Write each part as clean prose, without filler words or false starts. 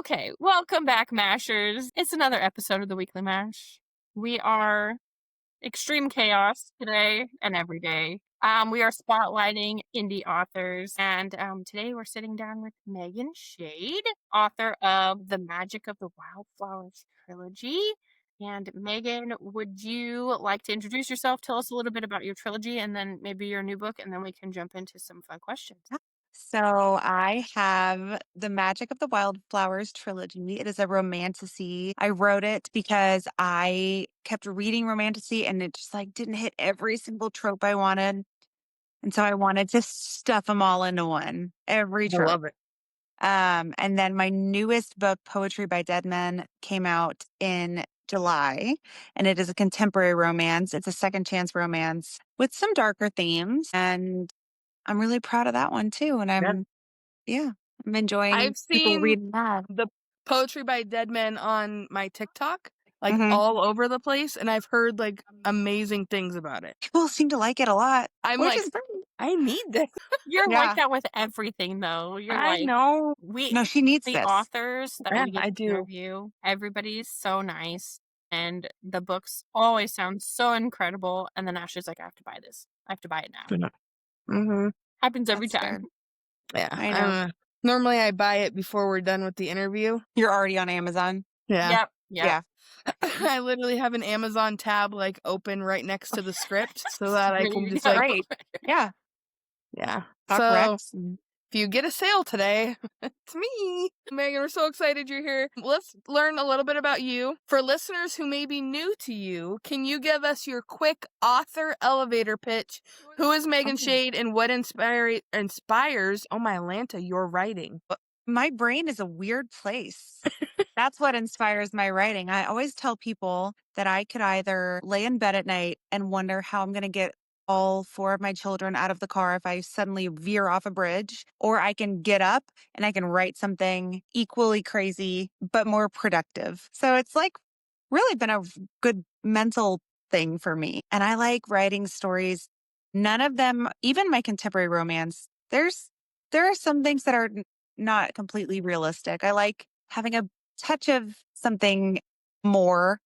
Okay, welcome back, Mashers. It's another episode of the Weekly Mash. We are extreme chaos today and every day. We are spotlighting indie authors, and today we're sitting down with Megan Shade, author of The Magic of the Wildflowers Trilogy. And Megan, would you like to introduce yourself? Tell us a little bit about your trilogy and then maybe your new book, and then we can jump into some fun questions. So I have The Magic of the Wildflowers Trilogy. It is a romantasy. I wrote it because I kept reading romantasy and it just didn't hit every single trope I wanted. And so I wanted to stuff them all into one, every I trope. love it. And then my newest book, Poetry by Dead Men, came out in July, and it is a contemporary romance. It's a second chance romance with some darker themes, and I'm really proud of that one too. And I'm enjoying I've people seen reading that. the Poetry by Dead Men on my TikTok, Mhm. all over the place, and I've heard amazing things about it. People seem to like it a lot, I'm which like, is great. I need this. You're like Yeah. that with everything, though. You're I like, know. No, she needs the this. authors that Yeah, we get I to do. interview, everybody's so nice, and the books always sound so incredible. And then Ashley's like, I have to buy this. I have to buy it now. Mm-hmm. Happens every That's time. good. Yeah, I know. normally I buy it before we're done with the interview. You're already on Amazon. Yeah. Yep. I literally have an Amazon tab open right next to the script so that I There can you just go. Right. Yeah. yeah. Talk So Rex. if you get a sale today, it's me. Megan, we're so excited you're here. Let's learn a little bit about you. For listeners who may be new to you, can you give us your quick author elevator pitch? Who is Megan Shade and what inspires, oh my Lanta, your writing? My brain is a weird place. That's what inspires my writing. I always tell people that I could either lay in bed at night and wonder how I'm going to get all four of my children out of the car if I suddenly veer off a bridge, or I can get up and I can write something equally crazy, but more productive. So it's really been a good mental thing for me. And I like writing stories. None of them, even my contemporary romance, there are some things that are not completely realistic. I like having a touch of something more,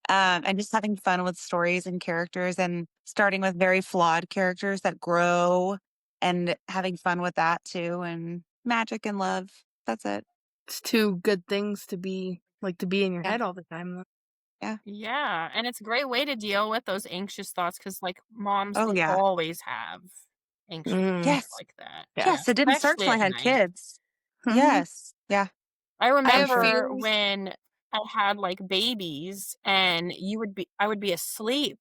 and just having fun with stories and characters, and starting with very flawed characters that grow, and having fun with that too, and magic and love. That's it. It's two good things to be in your Yeah. head all the time, though. Yeah, and it's a great way to deal with those anxious thoughts because, moms Oh, yeah. always have anxious thoughts Yes. like that. Yeah. Yes. It didn't start Especially till I at had night. kids. Mhm. Yes. Yeah. I have remember feelings. when I had babies and I would be asleep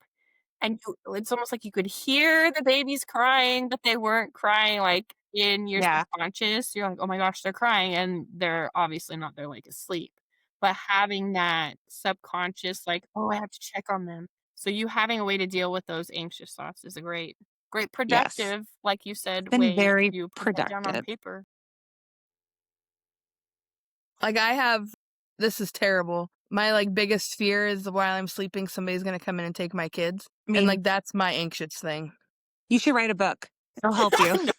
and it's almost like you could hear the babies crying, but they weren't crying in your Yeah. subconscious. You're like, oh my gosh, they're crying, and they're obviously not, they're asleep. But having that subconscious, oh, I have to check on them. So you having a way to deal with those anxious thoughts is a great Yes. productive, like you said, Been way very to put that down on productive. paper. This is terrible. My biggest fear is while I'm sleeping, somebody's gonna come in and take my kids. I mean, And that's my anxious thing. you should write a book. It'll help you.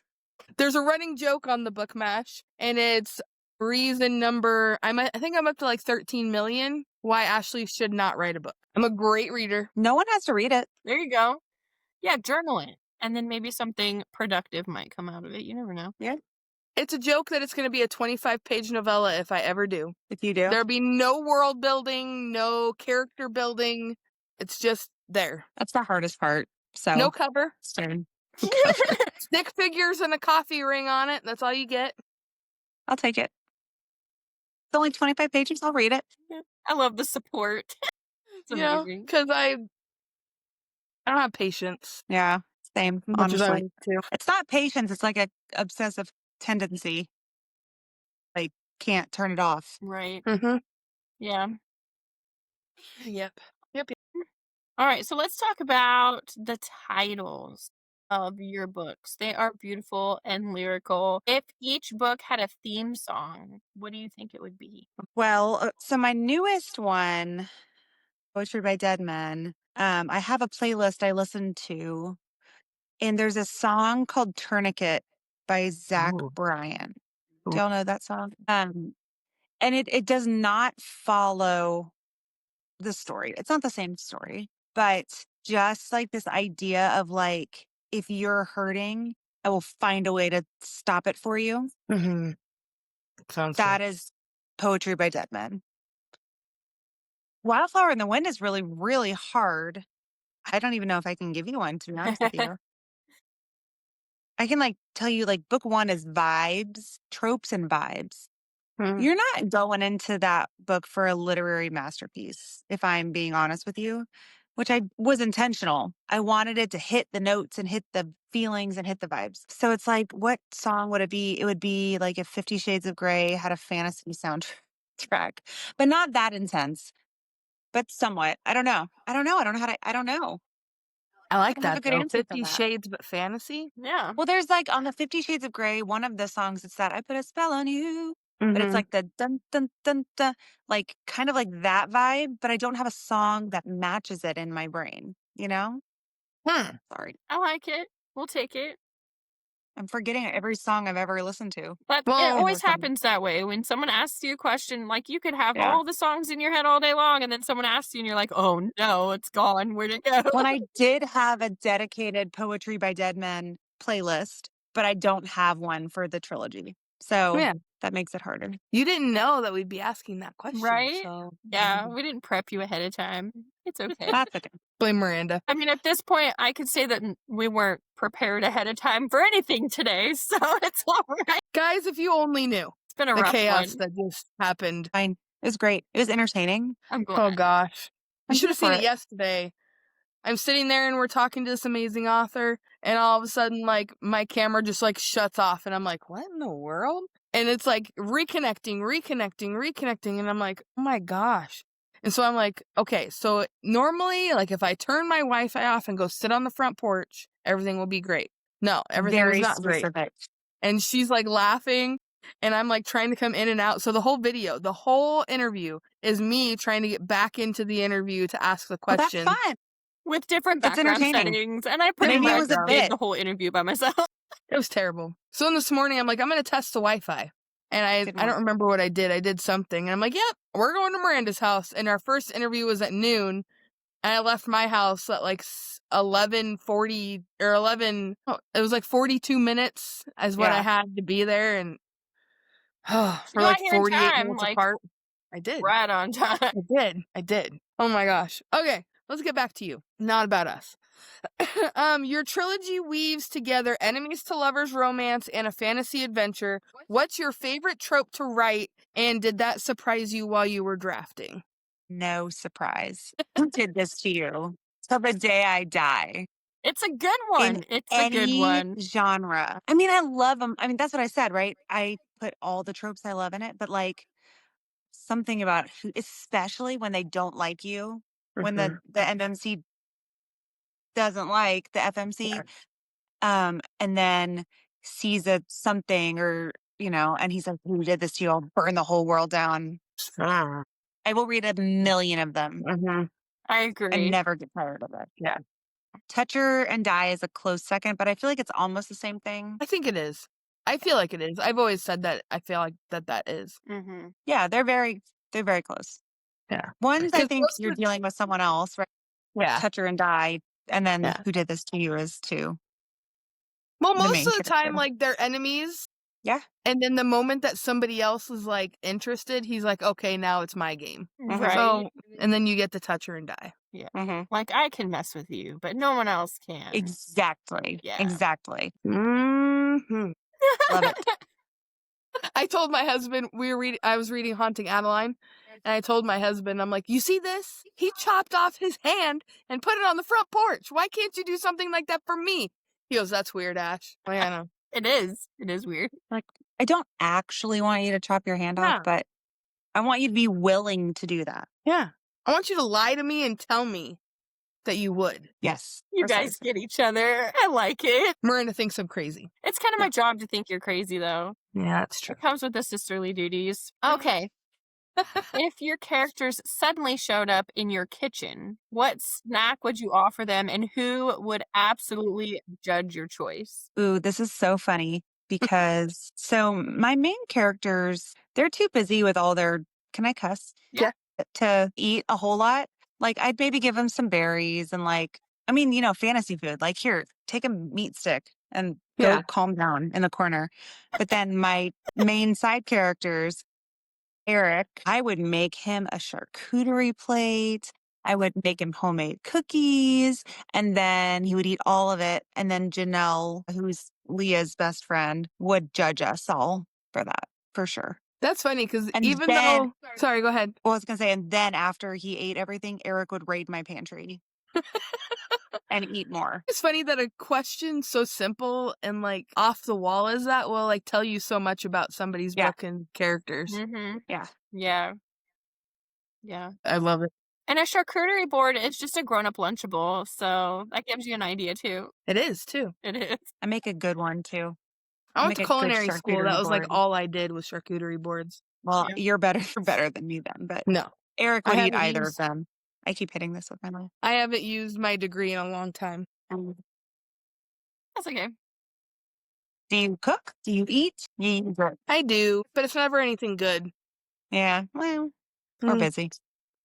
There's a running joke on the book mash, and it's reason number I think I'm up to 13 million why Ashley should not write a book. I'm a great reader. No one has to read it. There you go. Yeah, journal it. And then maybe something productive might come out of it. You never know. Yeah. It's a joke that it's going to be a 25-page novella if I ever do. If you do. There'll be no world building, no character building. It's just there. That's the hardest part. So No cover. soon. Stick figures and a coffee ring on it. That's all you get. I'll take it. It's only 25 pages. I'll read it. I love the support. It's amazing. Because I don't have patience. Yeah. Same. Much as I Honestly. want to. It's not patience. It's like a obsessive tendency. Can't turn it off. Right. Mm-hmm. Yeah. Yep. All right. So let's talk about the titles of your books. They are beautiful and lyrical. If each book had a theme song, what do you think it would be? Well, so my newest one, Poetry by Dead Men, I have a playlist I listen to, and there's a song called Tourniquet by Zach Ooh. Bryan. Ooh. Do y'all know that song? And it does not follow the story. It's not the same story, but just like this idea of like, if you're hurting, I will find a way to stop it for you. Mm-hmm. Sounds That good. is poetry by dead men. Wildflower in the Wind is really, really hard. I don't even know if I can give you one, to be honest with you. I can like tell you like book one is vibes, tropes and vibes. Mm. You're not going into that book for a literary masterpiece, if I'm being honest with you, which I was intentional. I wanted it to hit the notes and hit the feelings and hit the vibes. So it's like, what song would it be? It would be like if 50 Shades of Grey had a fantasy soundtrack, but not that intense, but somewhat. I don't know. I don't know. I don't know how to, I don't know. I like I don't have a that good though. answer for 50 that. Shades but fantasy. Yeah. Well, there's like on the 50 Shades of Grey, one of the songs, it's that I put a spell on you. But it's Mm-hmm. like the dun dun dun dun, like kind of like that vibe, but I don't have a song that matches it in my brain, you know? Sorry. I like it. We'll take it. I'm forgetting every song I've ever listened to. But it Well, always happens that way. When someone asks you a question, like you could have Yeah. all the songs in your head all day long, and then someone asks you, and you're like, "Oh no, it's gone. Where'd it go?" When I did have a dedicated Poetry by Dead Men playlist, but I don't have one for the trilogy. So yeah. that makes it harder. You didn't know that we'd be asking that question. Right? So Yeah, we didn't prep you ahead of time. It's okay. That's okay. blame Miranda. I mean, at this point, I could say that we weren't prepared ahead of time for anything today, so it's all right. Guys, if you only knew It's been a the rough chaos one. that just happened. Fine. It was great. It was entertaining. I'm Oh glad. gosh. You I'm should here have seen for it yesterday. I'm sitting there and we're talking to this amazing author, and all of a sudden, like, my camera just like shuts off, and I'm like, what in the world? And it's like reconnecting, and I'm like, oh my gosh. And so I'm like, okay, so normally, like, if I turn my Wi-Fi off and go sit on the front porch, everything will be great. No, everything was Very not great. specific. And she's like laughing, and I'm like trying to come in and out. So the whole interview is me trying to get back into the interview to ask the Well, that's question. fun. With different It's background entertaining. settings, and I pretty Maybe it much was a did bit. the whole interview by myself. It was terrible. So then this morning, I'm like, I'm going to test the Wi-Fi. And Good I don't one. remember what I did. I did something. And I'm like, yep, we're going to Miranda's house. And our first interview was at noon. And I left my house at like 11:40 or 11. Oh, it was like 42 minutes is what I Yeah. had to be there. And we're You like got here in 48 time, minutes like, apart. I did. right on time. I did. Oh my gosh. Okay, let's get back to you. Not about us. Your trilogy weaves together enemies to lovers romance and a fantasy adventure. What's your favorite trope to write, and did that surprise you while you were drafting? No surprise. Who did this to you? Till the day I die. It's a good one. In It's a good any one. genre. I mean, I love them. I mean, that's what I said, right? I put all the tropes I love in it, but like something about who, especially when they don't like you, when the NMC doesn't like the FMC, and then sees a something or, and he's like, who did this to you? I'll burn the whole world down. I will read a million of them I and agree. never get tired of it. Yeah. Toucher and Die is a close second, but I feel like it's almost the same thing. I think it is. I feel like it is. I've always said that. I feel like that is. Mm-hmm. Yeah, they're very close. Yeah. One's, I 'Cause think most of you're the- dealing with someone else, right? Yeah. Toucher and Die, and then Yeah. Who Did This to You is too. Well, the most main of the time, character. like, they're enemies. Yeah. And then the moment that somebody else is, like, interested, he's like, okay, now it's my game. Right. So, and then you get to touch her and die. Like, I can mess with you, but no one else can. Exactly. Yeah. Exactly. Mm-hmm. Love it. I told my husband, I was reading Haunting Adeline, and I told my husband, I'm like, you see this? He chopped off his hand and put it on the front porch. Why can't you do something like that for me? He goes, that's weird, Ash. Like, I know. It is. It is weird. Like, I don't actually want you to chop your hand Yeah. off, but I want you to be willing to do that. Yeah. I want you to lie to me and tell me that you would. Yes. You guys precisely. get each other. I like it. Miranda thinks I'm crazy. It's kind of my job to think you're crazy, though. Yeah, that's true. It comes with the sisterly duties. Okay. If your characters suddenly showed up in your kitchen, what snack would you offer them, and who would absolutely judge your choice? Ooh, this is so funny because so my main characters, they're too busy with all their, can I cuss? Yeah. To eat a whole lot. Like I'd maybe give them some berries and like, I mean, fantasy food. Like here, take a meat stick and go Yeah. calm down in the corner. But then my main side characters, Eric, I would make him a charcuterie plate. I would make him homemade cookies, and then he would eat all of it. And then Janelle, who's Leah's best friend, would judge us all for that, for sure. That's funny because And even then, though, sorry, go ahead. well, I was going to say, and then after he ate everything, Eric would raid my pantry and eat more. It's funny that a question so simple and like off the wall as that will like tell you so much about somebody's Yeah. book and characters. Mm-hmm. Yeah. Yeah. Yeah. I love it. And a charcuterie board is just a grown-up Lunchable, so that gives you an idea too. It is too. It is. I make a good one too. I went to make a good culinary school. That charcuterie was like board. all I did was charcuterie boards. Well, Yeah. you're better than me then, but No, Eric I would eat haven't either used- of them. I keep hitting this with my mouth. I haven't used my degree in a long time. That's okay. Do you cook? Do you eat? You eat it. I do, but it's never anything good. Yeah. Well, we're Mm. busy.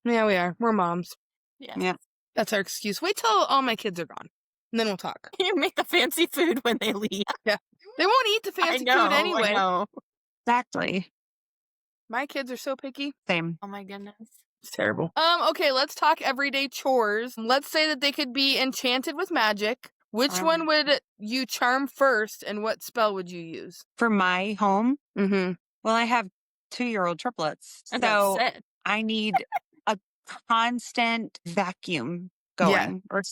Yeah, we are. We're moms. Yes. Yeah. That's our excuse. Wait till all my kids are gone, and then we'll talk. You make the fancy food when they leave. They won't eat the fancy food anyway. I know. Exactly. My kids are so picky. Same. Oh my goodness. It's terrible. Okay, let's talk everyday chores. Let's say that they could be enchanted with magic. Which one would you charm first, and what spell would you use? For my home, Mm-hmm. well, I have 2-year-old triplets. And So that's it. I need a constant vacuum going or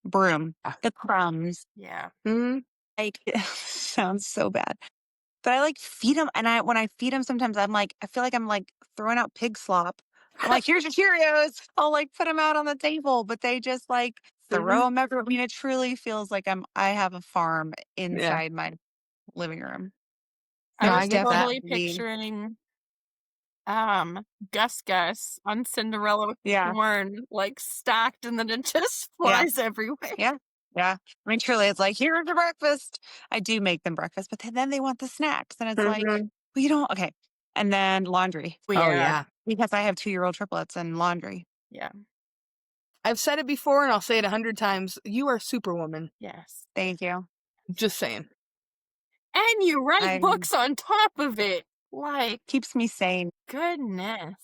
broom. The crumbs. Yeah. Mm-hmm. Like sounds so bad. But I like feed them, and when I feed them, sometimes I feel like I'm like throwing out pig slop. I'm like, here's your Cheerios. I'll like put them out on the table, but they just like throw them everywhere. I mean, it truly feels like I have a farm inside my living room. No, I I was get that. totally picturing Gus on Cinderella with Yeah. corn like stacked, and then it just flies everywhere. Yeah. Yeah. I mean, truly, it's like, here's your breakfast. I do make them breakfast, but then they want the snacks. And it's like, well, you don't. Okay. And then laundry, Well, Oh yeah. because I have 2-year-old triplets and laundry. Yeah. I've said it before, and I'll say it 100 times. You are Superwoman. Yes. Thank you. Just saying. And you write I'm- books on top of it. Like, Keeps me sane. goodness.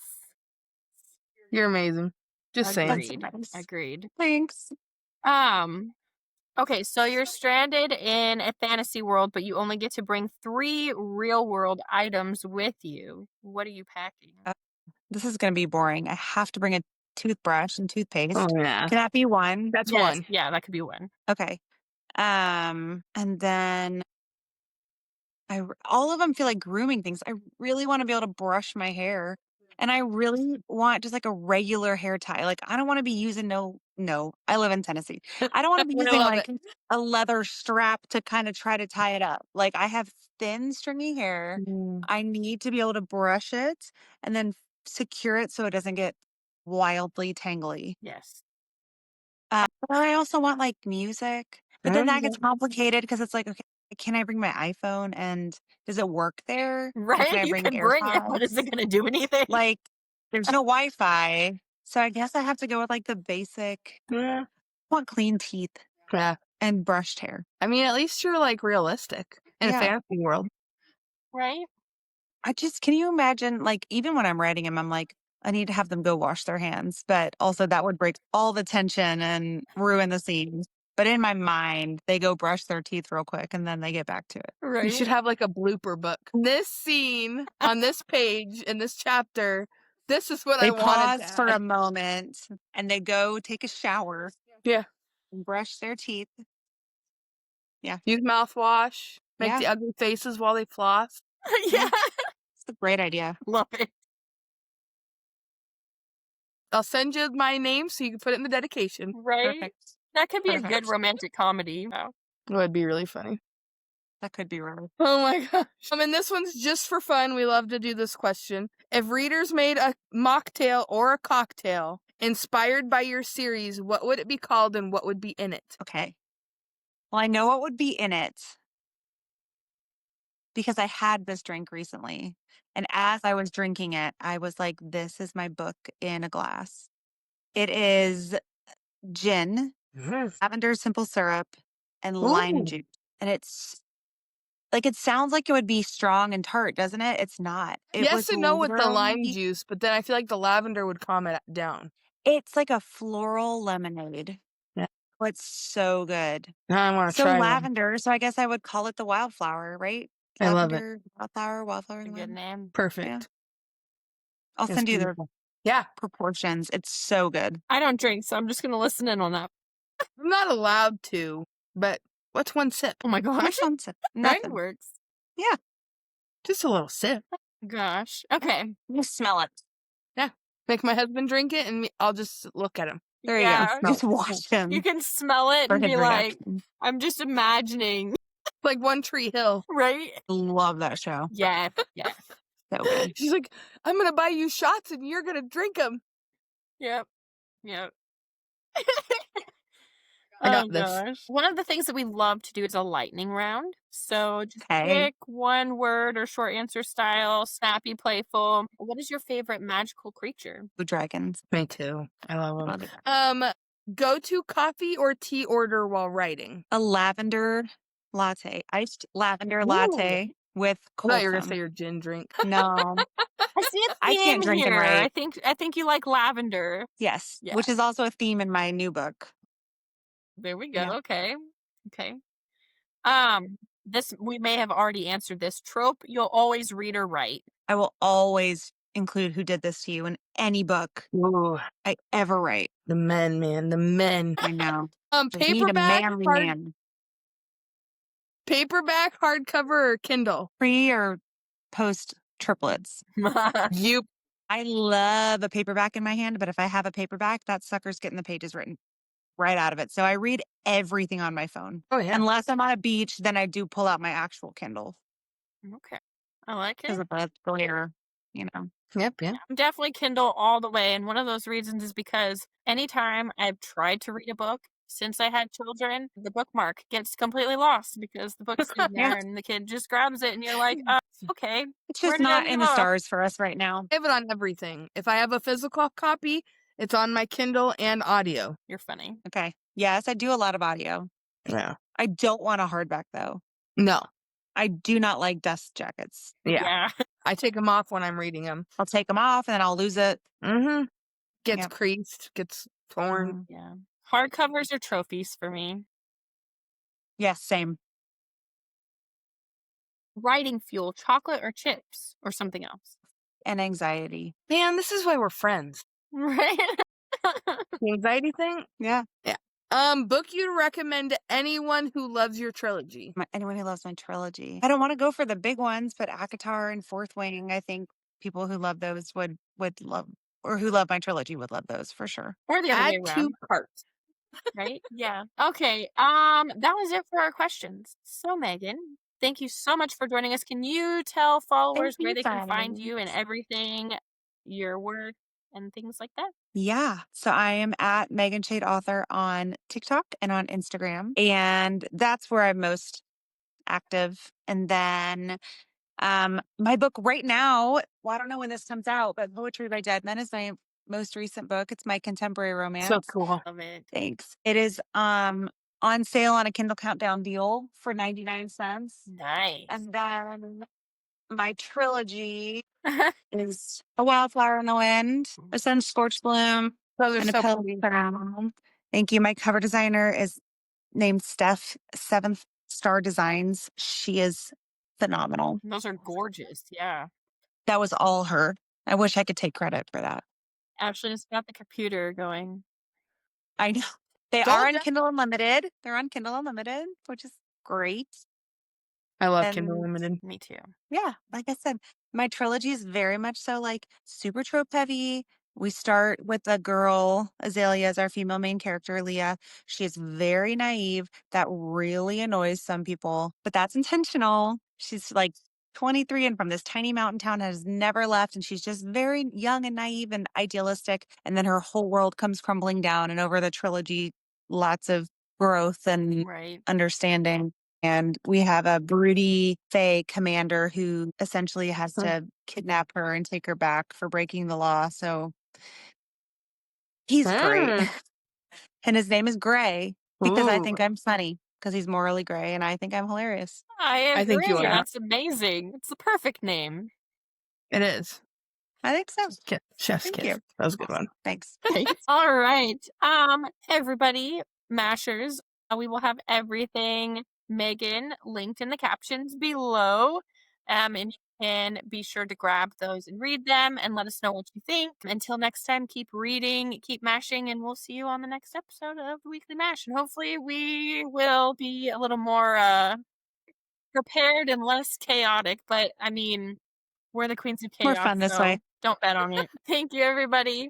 You're amazing. Just saying. Agreed. That's nice. Agreed. Thanks. Okay, so you're stranded in a fantasy world, but you only get to bring 3 real world items with you. What are you packing? This is going to be boring. I have to bring a toothbrush and toothpaste. Oh yeah. Can that be one? That's Yes, one. Yeah, that could be one. Okay. And then all of them feel like grooming things. I really want to be able to brush my hair, and I really want just like a regular hair tie. Like I don't want to be using no. I live in Tennessee. I don't want to be I using love like a leather strap to kind of try to tie it up. Like I have thin, stringy hair. I need to be able to brush it and then secure it so it doesn't get wildly tangly. Yes. But I also want like music. But then that gets complicated because it's like, okay, can I bring my iPhone and does it work there? And Right? can I You bring can bring it, but is AirPods? it going to do anything? Like, there's no Wi-Fi. So I guess I have to go with like the basic. Yeah. I want clean teeth Yeah. and brushed hair. I mean, at least you're like realistic in Yeah. a fantasy world. Right? Can you imagine, like, even when I'm writing them, I'm like, I need to have them go wash their hands. But also that would break all the tension and ruin the scene. But in my mind, they go brush their teeth real quick and then they get back to it. Right. You should have like a blooper book. This scene on this page in this chapter, this is what They I wanted. pause for a moment and they go take a shower. Yeah. And brush their teeth. Use mouthwash. Make Yeah. the ugly faces while they floss. Yeah. It's a great idea. Love it. I'll send you my name so you can put it in the dedication. Right? Perfect. That could be a good Perfect. romantic comedy. Wow. It would be really funny. That could be really. Oh my gosh. And this one's just for fun. We love to do this question. If readers made a mocktail or a cocktail inspired by your series, what would it be called and what would be in it? Okay. Well, I know what would be in it. because I had this drink recently. And as I was drinking it, I was like, this is my book in a glass. It is gin, lavender simple syrup, and lime Ooh. juice. And it's like, it sounds like it would be strong and tart, doesn't it? It's not. It Yes was and no with the lime literally, juice, but then I feel like the lavender would calm it down. it's like a floral lemonade. Yeah. Oh, it's so good. Now I want to So try one. lavender, so I guess I would call it the wildflower, right? I love it. Lavender, wildflower, A good lemon. name. Perfect. I'll It's send you the beautiful. Yeah. proportions. It's so good. I don't drink, so I'm just gonna listen in on that. I'm not allowed to, but what's one sip? Oh my gosh. Which one's it? Mine Nothing. works. Just a little sip. Gosh. Okay. You smell it. Make my husband drink it, and I'll just look at him. There you Yeah. go. Just watch him. You can smell it for and his be like, reaction. I'm just imagining, Like One Tree Hill. right? Love that show. Yeah. Yeah. So good. She's like, I'm gonna buy you shots, and you're gonna drink them. Yep. Yep. I got Oh this. gosh. One of the things that we love to do is a lightning round. So just Okay. pick one word or short answer style, snappy, playful. What is your favorite magical creature? Blue dragons. Me too. I love them. Love it. Go-to coffee or tea order while writing? A lavender latte. Iced lavender Ooh. latte with I cold thought you were gonna foam. say your gin drink. No. I see a I theme can't drink here. and write. I think you like lavender. Yes. Yeah. Which is also a theme in my new book. There we go. Yeah. Okay. Okay. This we may have already answered this trope. You'll always read or write. I will always include who did this to you in any book Ooh, I ever write. the men, man, the men. I know. Just need a Paperback, manly hard, man. paperback, hardcover, or Kindle? Pre or post triplets. You. I love a paperback in my hand, but if I have a paperback, that sucker's getting the pages written right out of it. So I read everything on my phone. Oh yeah. Unless I'm on a beach, then I do pull out my actual Kindle Okay. I like because it. of the glare, you know. Yep. I'm definitely Kindle all the way. And one of those reasons is because anytime I've tried to read a book since I had children, the bookmark gets completely lost because the book's in Yeah. there and the kid just grabs it and you're like, okay. It's Where just did I not leave in the off? stars for us right now. I have it on everything. If I have a physical copy, it's on my Kindle and audio. You're funny. Okay. Yes, I do a lot of audio. Yeah. I don't want a hardback though. No. I do not like dust jackets. Yeah. I take them off when I'm reading them. I'll take them off and then I'll lose it. Mm-hmm. Gets Yep. creased, gets torn. Mhm. Yeah. Hardcovers are trophies for me. Yes, same. Writing fuel, chocolate or chips or something else. And anxiety. Man, this is why we're friends. Right? The anxiety thing? Yeah. Book you'd recommend to anyone who loves your trilogy. Anyone who loves my trilogy. I don't want to go for the big ones, but Akatar and Fourth Wing, I think people who love those would love, or who love my trilogy would love those for sure. Or the other Add way 2 around, parts. right? Yeah. Okay. That was it for our questions. So Megan, thank you so much for joining us. Can you tell followers where you, they can find you and guys. everything, your work and things like that? Yeah. So I am at Megan Shade Author on TikTok and on Instagram. And that's where I'm most active. And then my book right now, well, I don't know when this comes out, but Poetry by Dead Men is my most recent book. It's my contemporary romance. So cool. Love it. Thanks. It is on sale on a Kindle Countdown deal for 99 cents. Nice. And then my trilogy is A Wildflower in the Wind, A Sun Scorched Bloom, Those are and A so Petal pretty. Crown. Thank you. My cover designer is named Steph, 7th Star Designs. She is phenomenal. Those are gorgeous. Yeah. That was all her. I wish I could take credit for that. Ashley just got the computer going. I know. They Told are on ya. Kindle Unlimited. They're on Kindle Unlimited, which is great. I love And Kindle Limited. Me too. yeah, like I said, my trilogy is very much so like super trope heavy. We start with a girl, Azalea, as our female main character, Leah. She is very naive. That really annoys some people, but that's intentional. She's like 23 and from this tiny mountain town, has never left. And she's just very young and naive and idealistic. And then her whole world comes crumbling down. And over the trilogy, lots of growth and Right. understanding. And we have a broody fae commander who essentially has to kidnap her and take her back for breaking the law. So he's great. And his name is Gray because I think I'm funny because he's morally gray and I think I'm hilarious. I I think you agree. are. That's amazing. It's the perfect name. It is. I think so. Chef's Thank kiss. you. That was a good one. Thanks. Thanks. All right. Everybody, Mashers, we will have everything, Megan, linked in the captions below. And you can be sure to grab those and read them and let us know what you think. Until next time, keep reading, keep mashing, and we'll see you on the next episode of the Weekly Mash. And hopefully we will be a little more prepared and less chaotic. But I mean, we're the queens of chaos. More fun this so way. don't bet on it. Thank you, everybody.